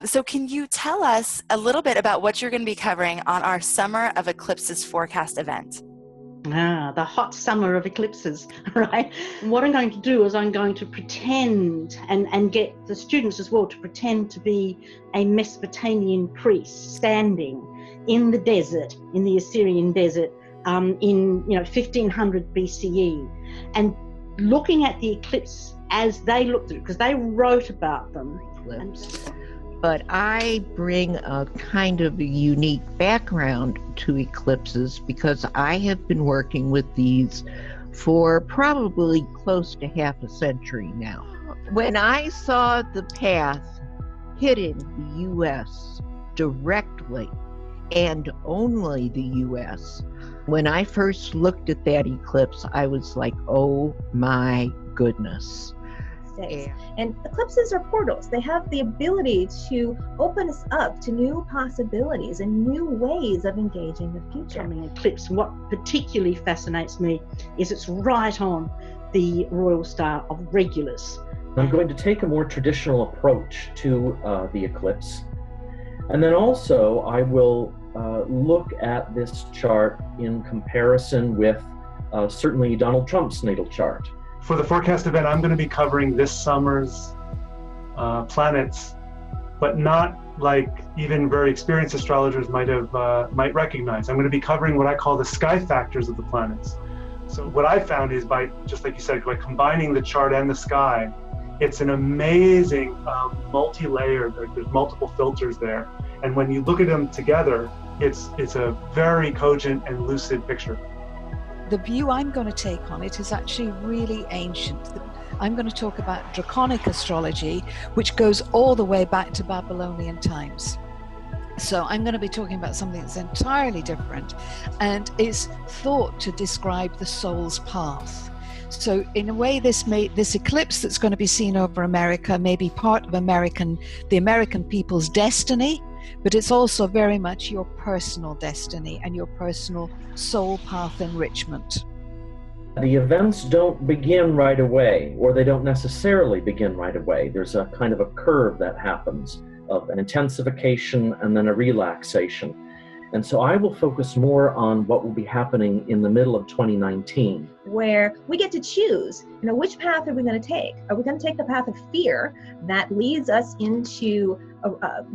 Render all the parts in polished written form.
So can you tell us a little bit about what you're going to be covering on our Summer of Eclipses forecast event? The hot summer of eclipses, right? And what I'm going to do is I'm going to pretend and get the students as well to pretend to be a Mesopotamian priest standing in the desert, in the Assyrian desert, in 1500 BCE, and looking at the eclipse as they looked at it, because they wrote about them. But I bring a kind of a unique background to eclipses because I have been working with these for probably close to half a century now. When I saw the path hitting the U.S. directly and only the U.S., when I first looked at that eclipse, I was like, oh my goodness. And eclipses are portals. They have the ability to open us up to new possibilities and new ways of engaging the future. Coming eclipse, what particularly fascinates me is it's right on the royal star of Regulus. I'm going to take a more traditional approach to the eclipse. And then also I will look at this chart in comparison with certainly Donald Trump's natal chart. For the forecast event, I'm going to be covering this summer's planets, but not like even very experienced astrologers might recognize. I'm going to be covering what I call the sky factors of the planets. So what I found is by, just like you said, by combining the chart and the sky, it's an amazing multi-layered, there's multiple filters there. And when you look at them together, it's a very cogent and lucid picture. The view I'm going to take on it is actually really ancient. I'm going to talk about draconic astrology, which goes all the way back to Babylonian times. So I'm going to be talking about something that's entirely different and is thought to describe the soul's path. So in a way, this eclipse that's going to be seen over America may be part of the American people's destiny, but it's also very much your personal destiny and your personal soul path enrichment. The events don't begin right away, or they don't necessarily begin right away. There's a kind of a curve that happens of an intensification and then a relaxation. And so I will focus more on what will be happening in the middle of 2019. Where we get to choose, which path are we going to take? Are we going to take the path of fear that leads us into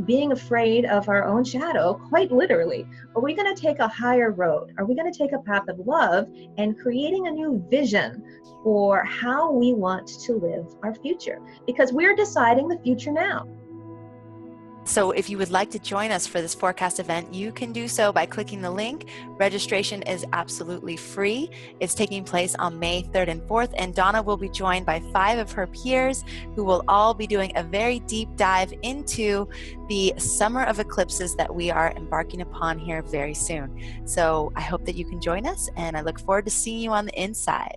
being afraid of our own shadow, quite literally? Are we going to take a higher road? Are we going to take a path of love and creating a new vision for how we want to live our future? Because we're deciding the future now. So if you would like to join us for this forecast event, you can do so by clicking the link. Registration is absolutely free. It's taking place on May 3rd and 4th, and Donna will be joined by 5 of her peers who will all be doing a very deep dive into the summer of eclipses that we are embarking upon here very soon. So I hope that you can join us, and I look forward to seeing you on the inside.